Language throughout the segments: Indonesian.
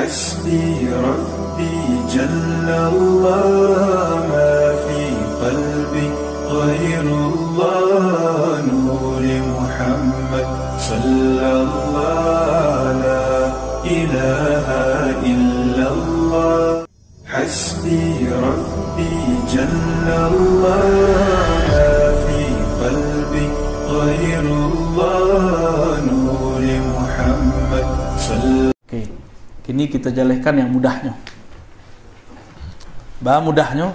حسبي ربي جل الله ما في قلبي غير الله نور محمد صلى الله لا إله إلا الله حسبي ربي جل الله ما في قلبي غير الله نور محمد صلى. Oke, kini kita jelaskan yang mudahnya. Mudahnya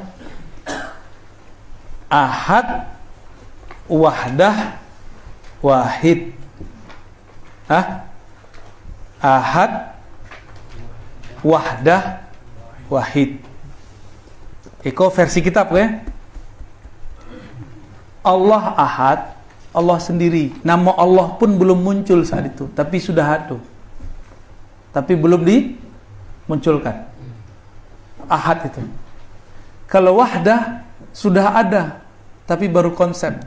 ahad, wahdah, wahid. Ahad, wahdah, wahid. Eko versi kitab ya. Allah ahad, Allah sendiri. Nama Allah pun belum muncul saat itu, tapi sudah ada. Tapi belum dimunculkan. Ahad itu. Kalau wahdah sudah ada, tapi baru konsep.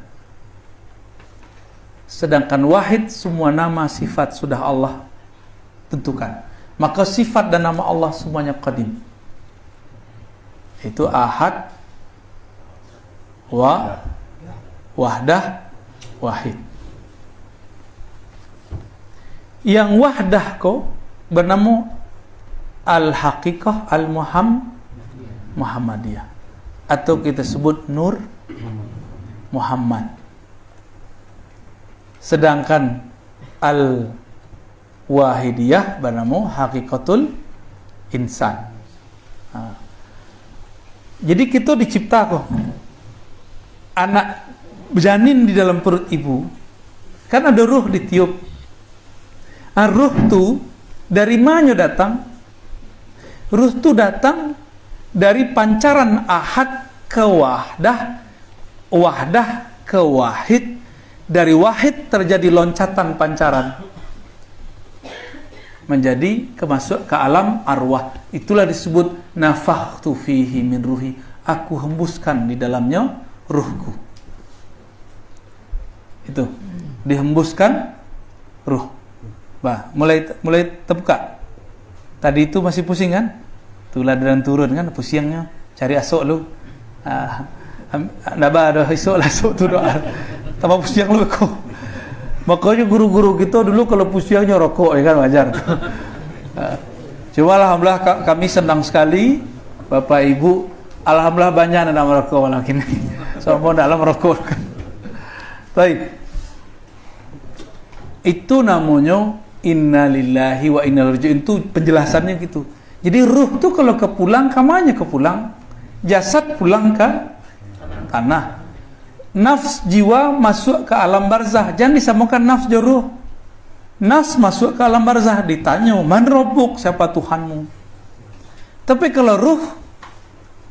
Sedangkan wahid semua nama sifat sudah Allah tentukan. Maka sifat dan nama Allah semuanya qadim. Itu ahad, wahdah, wahid. Yang wahdah kok bernama Al-Haqiqah Al-Muhammadiyah, atau kita sebut Nur Muhammad. Sedangkan Al-Wahidiyah bernama Haqiqatul Insan. Jadi kita dicipta kok anak janin di dalam perut ibu, kan ada ruh ditiup. Ruh tu dari mana datang? Ruh tu datang dari pancaran ahad ke wahdah, wahdah ke wahid. Dari wahid terjadi loncatan pancaran menjadi masuk ke alam arwah. Itulah disebut nafakhtu fihi min ruhi. Aku hembuskan di dalamnya ruhku. Itu dihembuskan ruh. Bah, mulai terbuka. Tadi itu masih pusing kan? Tulah dan turun kan, pusingnya. Cari asok lu. Naba ada esok lah asok tu doa. Tambah pusing lu kok. Makanya guru-guru kita dulu kalau pusingnya rokok ya kan wajar. Cuma alhamdulillah kami senang sekali Bapak Ibu, alhamdulillah banyak yang merokok malam ini. Semua dalam merokok. Baik. Itu namanya innalillahi wa inna ilaihi raji'un. Itu penjelasannya gitu. Jadi ruh tuh kalau kepulang, kamanya kepulang. Jasad pulang ke tanah. Nafs jiwa masuk ke alam barzah. Jangan disamakan nafs dan ruh. Nafs masuk ke alam barzah, ditanya, "Man rabbuk?" Siapa Tuhanmu? Tapi kalau ruh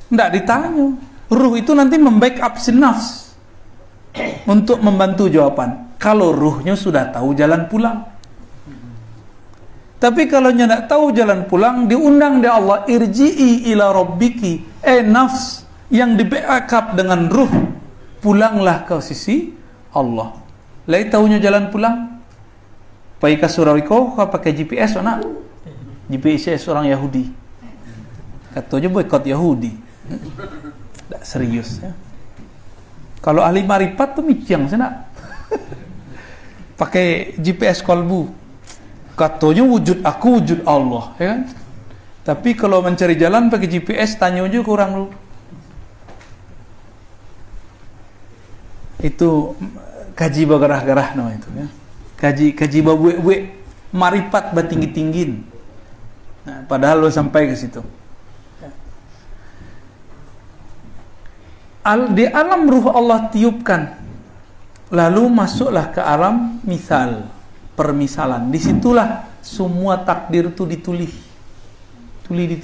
tidak ditanya. Ruh itu nanti membackup si nafs untuk membantu jawaban. Kalau ruhnya sudah tahu jalan pulang. Tapi kalau tidak tahu jalan pulang, diundang di Allah, irji'i ila rabbiki. Nafs yang di backup dengan ruh, pulanglah ke sisi Allah. Lai tahunya jalan pulang. Pakai kasurawiko, kau pakai GPS anak. GPS orang Yahudi. Katanya boykot Yahudi. Tak serius ya. Kalau ahli marifat tuh miciang sana. Pakai GPS kolbu. Katanya wujud aku, wujud Allah, ya kan? Tapi kalau mencari jalan pakai GPS, tanya aja kurang lu. Itu kaji bagarah-garah nama itu ya. Kaji babuek-buek marifat batinggi-tinggin. Nah, padahal lo sampai ke situ. Di alam ruh Allah tiupkan. Lalu masuklah ke alam misal, permisalan. Disitulah semua takdir itu ditulis. Tuli.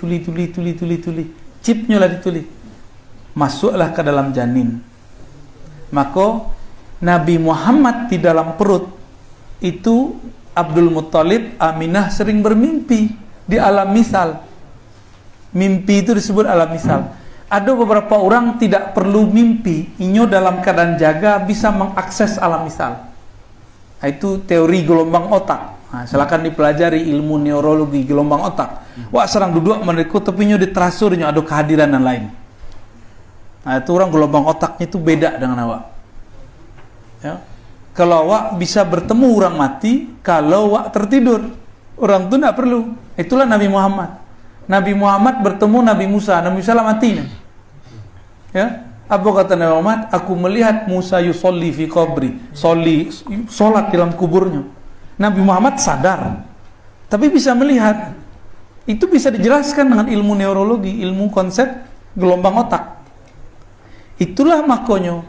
Chipnya lah ditulis. Masuklah ke dalam janin. Maka Nabi Muhammad di dalam perut itu Abdul Muttalib, Aminah sering bermimpi di alam misal. Mimpi itu disebut alam misal. Ada beberapa orang tidak perlu mimpi, inyo dalam keadaan jaga bisa mengakses alam misal. Itu teori gelombang otak. Nah, silakan dipelajari ilmu neurologi gelombang otak. Wah, serang duduk menurutku tepinya diterasurnya ada kehadiran dan lain. Nah, itu orang gelombang otaknya itu beda dengan awak. Ya. Kalau awak bisa bertemu orang mati, kalau awak tertidur, orang itu tidak perlu. Itulah Nabi Muhammad. Nabi Muhammad bertemu Nabi Musa. Nabi Musa lah mati. Ya. Apa kata Nabi Muhammad? Aku melihat Musa yusolli fi qabri, solat dalam kuburnya. Nabi Muhammad sadar, tapi bisa melihat. Itu bisa dijelaskan dengan ilmu neurologi, ilmu konsep gelombang otak. Itulah makanya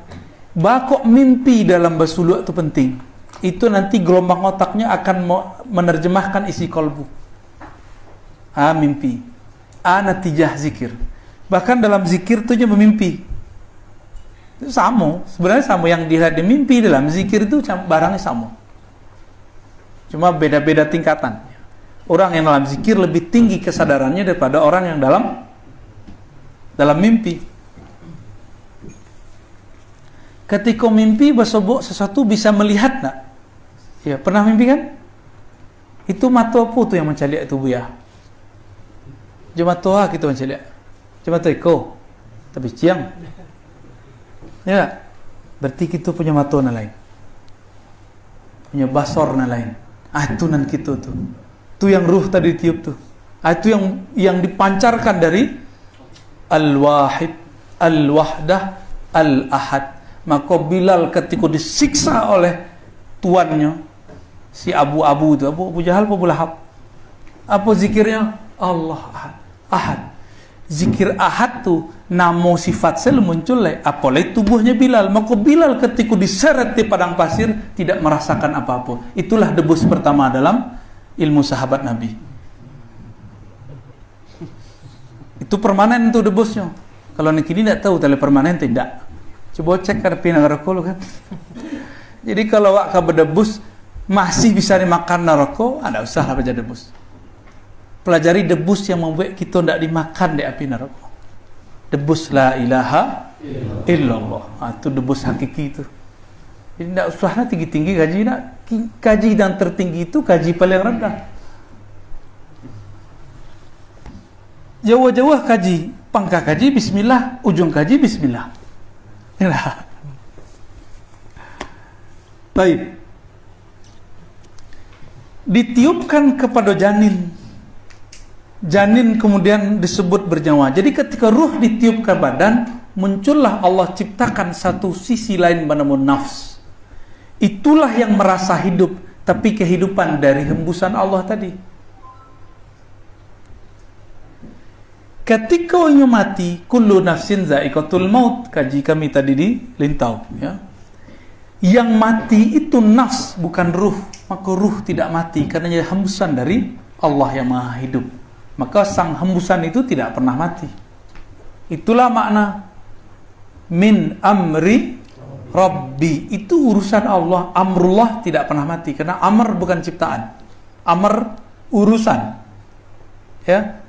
bakok mimpi dalam basuluk itu penting. Itu nanti gelombang otaknya akan menerjemahkan isi kolbu. Mimpi. Natijah zikir. Bahkan dalam zikir itu memimpi. Itu sama, sebenarnya sama yang dilihat di mimpi dalam zikir itu barangnya sama. Cuma beda-beda tingkatan. Orang yang dalam zikir lebih tinggi kesadarannya daripada orang yang dalam mimpi. Ketika mimpi sesuatu bisa melihat nak? Ya, pernah mimpi kan? Itu mata apa tuh yang mencaliak tubuh ya? Cuma toa kita mencaliak. Cuma eko. Tapi siang. Ya, berarti kita punya mata na lain, punya basor na lain. Itu nan kita tuh. Itu yang ruh tadi tiup tuh. Itu yang dipancarkan dari Al-Wahid, Al-Wahdah, Al-Ahad. Maka Bilal ketika disiksa oleh tuannya si Abu itu, Abu Jahal, Abu Lahab, apa zikirnya? Allah Ahad. Ahad. Zikir Ahad tuh namo sifat sel muncul apalagi tubuhnya Bilal. Maka Bilal ketika diseret di padang pasir tidak merasakan apa-apa. Itulah debus pertama dalam ilmu sahabat Nabi. Itu permanen tuh debusnya. Kalau nek ini tidak tahu tali permanen tidak. Coba cek karena neraka kan. Jadi kalau wak berdebus masih bisa dimakan neraka, ada usaha baca debus. Pelajari debus yang membuat kita tidak dimakan di api neraka. Debus la ilaha illallah. Itu debus hakiki itu. Jadi tidak usahlah tinggi-tinggi gaji. Gaji yang tertinggi itu gaji paling rendah. Jauh-jauh gaji, pangkah gaji bismillah, ujung gaji bismillah. Inilah. Baik. Ditiupkan kepada janin. Janin kemudian disebut bernyawa. Jadi ketika ruh ditiup ke badan, muncullah Allah ciptakan satu sisi lain bernama nafs. Itulah yang merasa hidup, tapi kehidupan dari hembusan Allah tadi. Ketika orang mati, kullu nafsin za'iqatul maut, kaji kami tadi di Lintau, ya. Yang mati itu nafs, bukan ruh. Maka ruh tidak mati karena hembusan dari Allah yang Maha Hidup. Maka sang hembusan itu tidak pernah mati. Itulah makna min amri Rabbi. Itu urusan Allah. Amrullah tidak pernah mati. Karena amr bukan ciptaan. Amr urusan. Ya.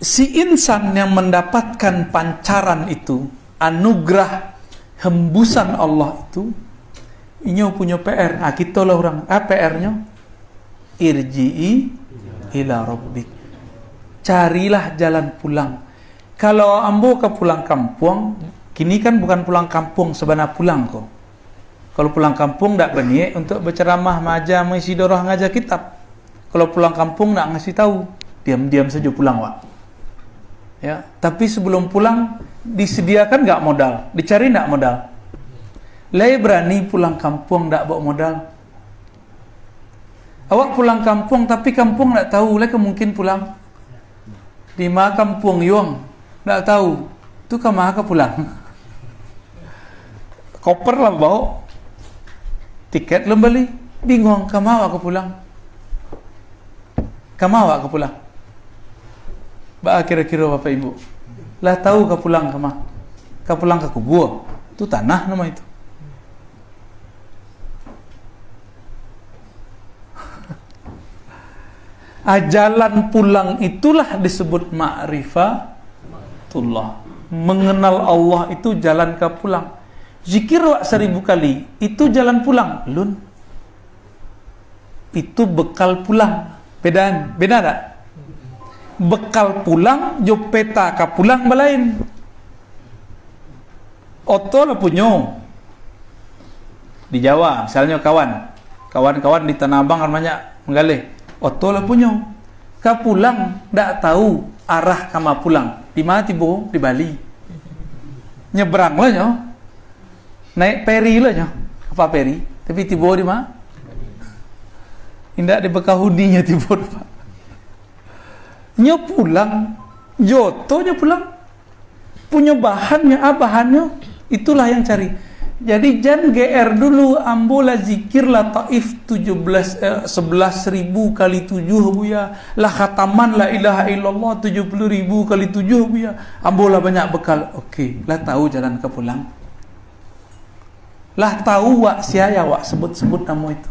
Si insan yang mendapatkan pancaran itu, anugerah hembusan Allah itu, ini punya PR. Kita lah orang. PR-nya irji'i ila rabbik. Carilah jalan pulang. Kalau ambo ke pulang kampung, kini kan bukan pulang kampung sebenarnya pulang kok. Kalau pulang kampung tak berniat untuk berceramah, maja, mengisi doroh, ngajar kitab. Kalau pulang kampung tak ngasih tahu, diam-diam saja pulang wak. Ya, tapi sebelum pulang disediakan nggak modal, dicari nggak modal. Lai berani pulang kampung tak bawa modal. Awak pulang kampung tapi kampung tak tahu, lai mungkin pulang. Di mana kampung Yong tak tahu, tu ke mana pulang. Koper lah bawa, tiket lah beli, bingung ke mana aku pulang. Ke mana aku pulang? Kira-kira Bapak Ibu lah tahu ke pulang ke mana? Ke pulang ke kubur, itu tanah nama itu. Jalan pulang itulah disebut ma'rifatullah. Mengenal Allah itu jalan ke pulang. Zikir wak 1000 kali, itu jalan pulang. Lun. Itu bekal pulang. Beda tak? Bekal pulang, jo peta ka pulang balain. Oto lah punyo. Di Jawa, misalnya kawan-kawan di Tanah Abang kan banyak menggalih. Oto lah punyo. Ka pulang, tak tahu arah kama pulang. Di mana tibo? Di Bali. Nyebrang lah nyo. Naik peri lah nyo. Apa peri? Tapi tibo di mana? Indak di Bekahuninya tibo. Nyo pulang, jotonya pulang. Punya bahannya, bahannya. Itulah yang cari. Jadi jangan GR dulu, ambola zikirlah taif 11.000 kali 7 buya. Lah khataman la ilaha illallah 70.000 kali 7 buya. Ambola banyak bekal. Okey, lah tahu jalan ke pulang. Lah tahu wak siaya wak sebut-sebut nama itu.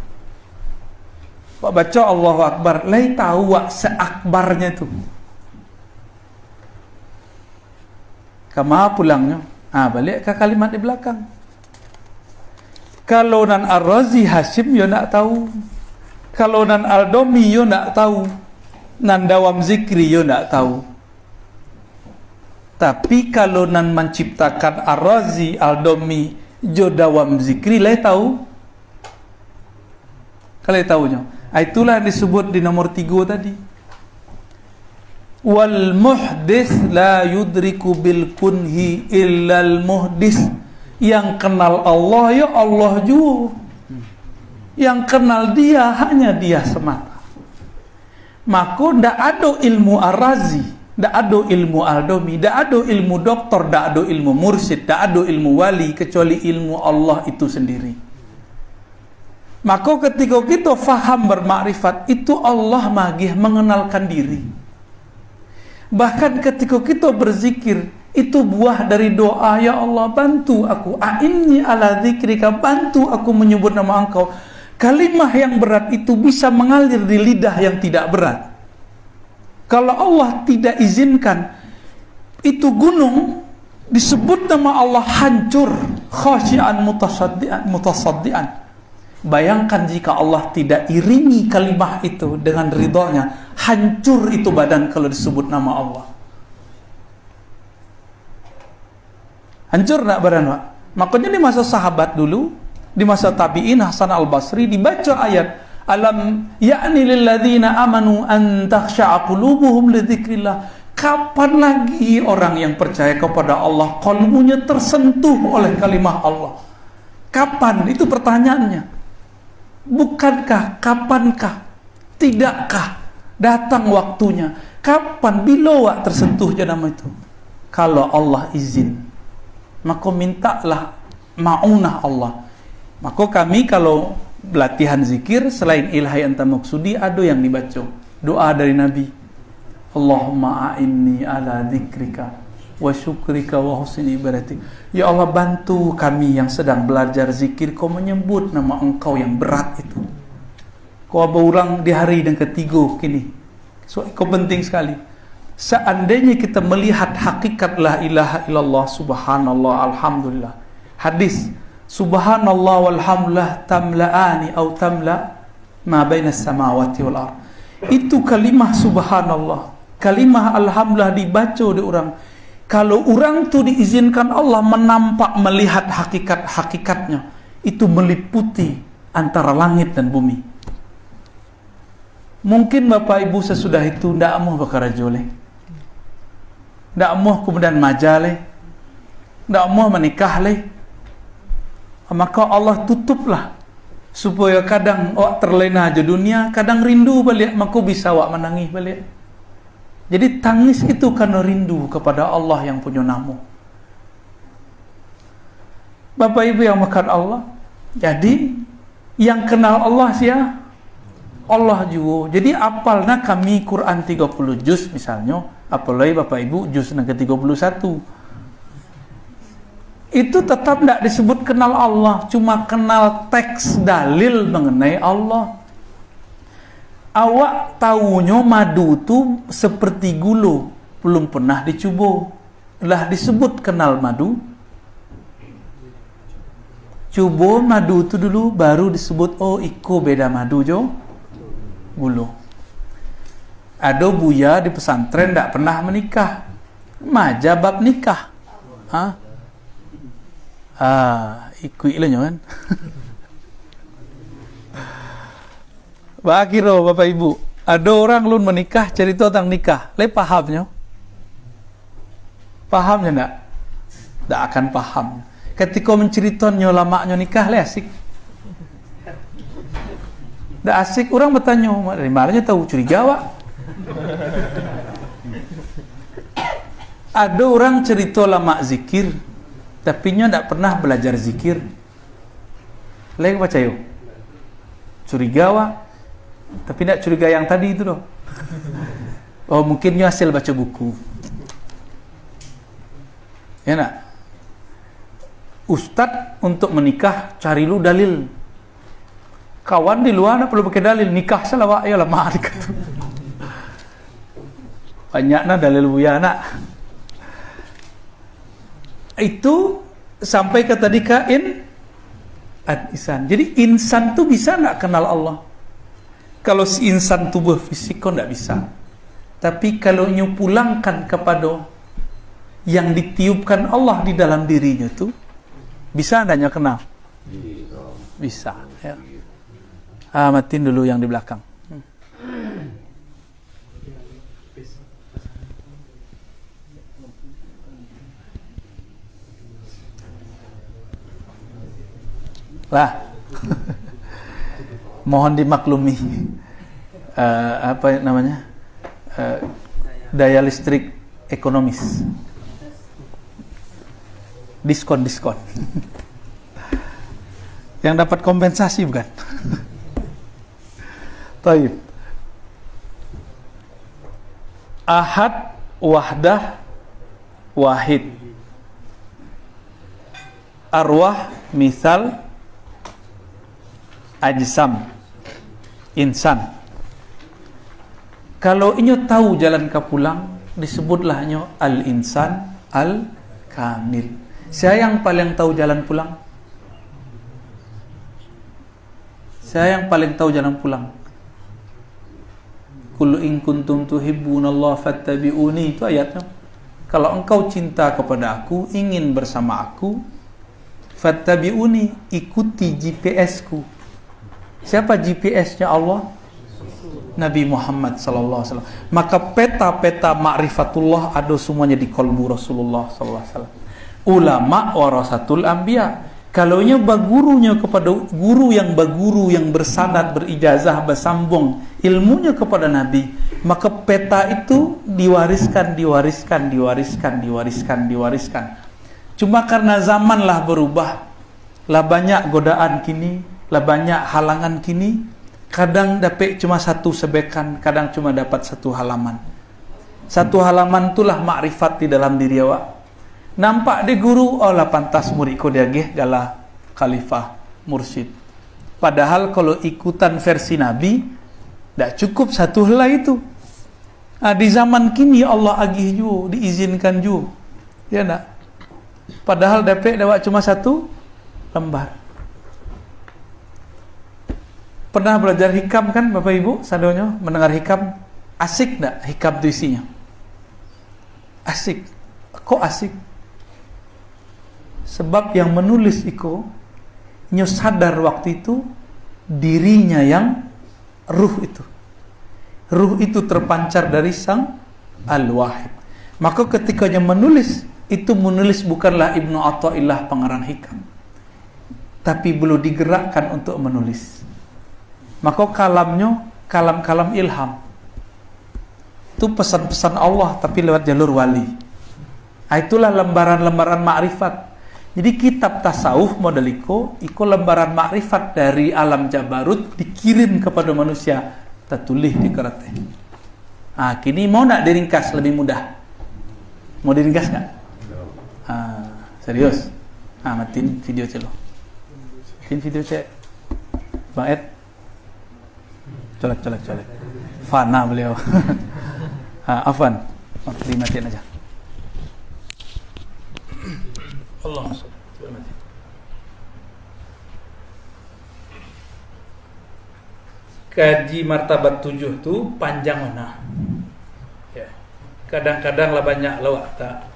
Wak baca Allahu Akbar, lah tahu wak seakbarnya tu. Kama pulangnya? Balik ke kalimat di belakang. Kalau nan Ar-Razi Hashim yo nak tahu. Kalau nan Al-Domi yo nak tahu. Nan Dawam Zikri yo nak tahu. Tapi kalau nan menciptakan Ar-Razi, Al-Domi, jo Dawam Zikri, lah tahu. Kalau tahunya. Itulah yang disebut di nomor 3 tadi. Wal muhdis la yudriku bil kunhi illal muhdis. Yang kenal Allah ya Allah juga. Yang kenal dia hanya dia semata. Maka ndak ada ilmu Ar-Razi, ndak ada ilmu Al-Domi, ndak ada ilmu doktor, ndak ada ilmu mursyid, ndak ada ilmu wali kecuali ilmu Allah itu sendiri. Maka ketika kita faham bermakrifat, itu Allah magih mengenalkan diri. Bahkan ketika kita berzikir, itu buah dari doa, ya Allah bantu aku, a'inni ala dzikrika, bantu aku menyebut nama Engkau. Kalimah yang berat itu bisa mengalir di lidah yang tidak berat. Kalau Allah tidak izinkan, itu gunung disebut nama Allah hancur, khasyian mutasaddian. Bayangkan jika Allah tidak iringi kalimah itu dengan ridhonya, hancur itu badan kalau disebut nama Allah. Hancur nak badan, Pak? Makanya di masa sahabat dulu, di masa tabi'in Hasan al-Basri dibaca ayat alam ya'ni lil ladzina amanu an takhsha'a qulubuhum li dzikrillah. Kapan lagi orang yang percaya kepada Allah qalbunya tersentuh oleh kalimah Allah? Kapan? Itu pertanyaannya. Bukankah, kapankah, tidakkah datang waktunya? Kapan, bila tersentuh nama itu? Kalau Allah izin, maka mintalah ma'unah Allah. Maka kami kalau latihan zikir, selain ilahi anta maksudi, ada yang dibaca doa dari Nabi. Allahumma a'inni ala dzikrika wa syukrika wa husni ibadatik. Ya Allah, bantu kami yang sedang belajar zikir, kau menyebut nama Engkau yang berat itu. Kau berulang di hari yang ketiga kini. So, kau penting sekali. Seandainya kita melihat hakikat la ilaha illallah, subhanallah, alhamdulillah. Hadis, subhanallah walhamdulillah tamla'ani atau tamla' ma bainas samawati wal ardh. Itu kalimah subhanallah, kalimah alhamdulillah dibaca di orang. Kalau orang tu diizinkan Allah menampak, melihat hakikat-hakikatnya, itu meliputi antara langit dan bumi. Mungkin Bapak Ibu sesudah itu ndak mau bakar joleh, ndak mau kemudian majale, ndak mau menikah leh. Maka Allah tutuplah supaya kadang awak terlena aja dunia, kadang rindu balik, maka bisa awak menangis balik. Jadi tangis itu karena rindu kepada Allah yang punya nama. Bapak Ibu yang makan Allah. Jadi yang kenal Allah siapa? Allah juga. Jadi apalna kami Quran 30 juz misalnya, apalagi Bapak Ibu juz yang ke-31. Itu tetap tidak disebut kenal Allah, cuma kenal teks dalil mengenai Allah. Awak tahunya madu tu seperti gula, belum pernah dicoba, lah disebut kenal madu. Coba madu tu dulu baru disebut oh iko beda madu jo gulu. Ada buya di pesantren tak pernah menikah, maja bab nikah. Ikut lah kan. Bakiro bapak ibu, ada orang lun menikah cerita tentang nikah, le pahamnya? Pahamnya tak? Tak akan paham. Ketika menceritakan lamaknya nikah, le asik. Tak asik, orang bertanya, dari mananya tahu curiga wak? Ada orang cerita lama zikir, tapi nya tak pernah belajar zikir. Lagi baca yuk. Curiga wak, tapi tak curiga yang tadi itu doh. Oh mungkin nya hasil baca buku. Ya nak. Ustad untuk menikah cari lu dalil. Kawan di luar nak perlu pakai dalil, nikah salah wak ya lama dekat. Banyaknya dalil buya nak. Itu sampai ke tadi kain insan. Jadi insan tu bisa nak kenal Allah. Kalau si insan tubuh fisik kau tak bisa. Tapi kalau nyu pulangkan kepada yang ditiupkan Allah di dalam dirinya tu, bisa adanya kenal? Bisa. Ya. Matiin dulu yang di belakang. Lah. Mohon dimaklumi. Apa namanya? Daya listrik ekonomis. Diskon. Yang dapat kompensasi bukan? Taib. Ahad, wahdah, wahid. Arwah, misal, ajsam, insan. Kalau inyo tahu jalan ke pulang, disebutlah inyo al-insan al-kamil. Saya yang paling tahu jalan pulang. Saya yang paling tahu jalan pulang. Qul in kuntum tuhibbunallaha fattabi'uni, itu ayatnya. Kalau engkau cinta kepada aku, ingin bersama aku, fattabi'uni, ikuti GPS-ku. Siapa GPS-nya Allah? Nabi Muhammad sallallahu alaihi wasallam. Maka peta-peta ma'rifatullah ada semuanya di qalbu Rasulullah sallallahu alaihi wasallam. Ulama warasatul anbiya. Kalau nya bagurunya kepada guru yang bersanad, berijazah, bersambung ilmunya kepada Nabi, maka peta itu diwariskan. Cuma karena zaman lah berubah, lah banyak godaan kini, lah banyak halangan kini, kadang dapat cuma satu sebekan, kadang cuma dapat satu halaman. Satu halaman itulah makrifat di dalam diri awak. Nampak dia guru, oh lah pantas murid ko dia geh gala khalifah mursyid. Padahal kalau ikutan versi Nabi, tak cukup satu helai itu. Di zaman kini Allah agih juga, diizinkan juga. Ya nak? Padahal dapat cuma satu lembar. Pernah belajar hikam kan Bapak Ibu? Sadonya mendengar hikam, asik tak hikam itu isinya? Asik. Kok asik? Sebab yang menulis itu sadar waktu itu dirinya yang ruh itu terpancar dari sang al-wahid. Maka ketika dia menulis bukanlah Ibnu Athaillah pengarang hikam, tapi belum digerakkan untuk menulis. Maka kalamnya kalam ilham, itu pesan-pesan Allah tapi lewat jalur wali. Itulah lembaran-lembaran makrifat. Jadi kitab tasawuf model iko lembaran makrifat dari alam Jabarut dikirim kepada manusia, tertulis di kertas. Kini mau nak diringkas lebih mudah? Mau diringkas nggak? Serius? Matiin video celo. Matiin video cek. Bang Ed. Colek. Fana beliau. Afan. Matiin aja. Allah. kaji martabat 7 tuh panjang mana. Ya. Kadang-kadang lah banyak lawak tak.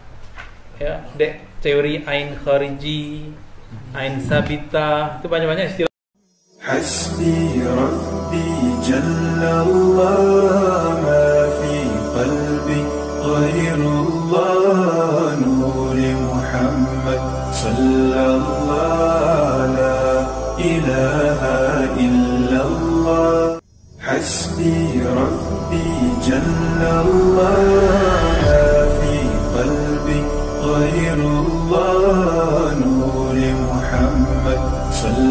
Ya, dek teori ain khariji, ain sabita, itu banyak-banyak istilah. Hasbi Rabbi Jallallah ma fi qalbi ghairullah nuri Muhammad sallallahu la ilaha illallah. Hasbi Rabbi Jallallah ma fi qalbi ghairullah nuri Muhammad sallallahu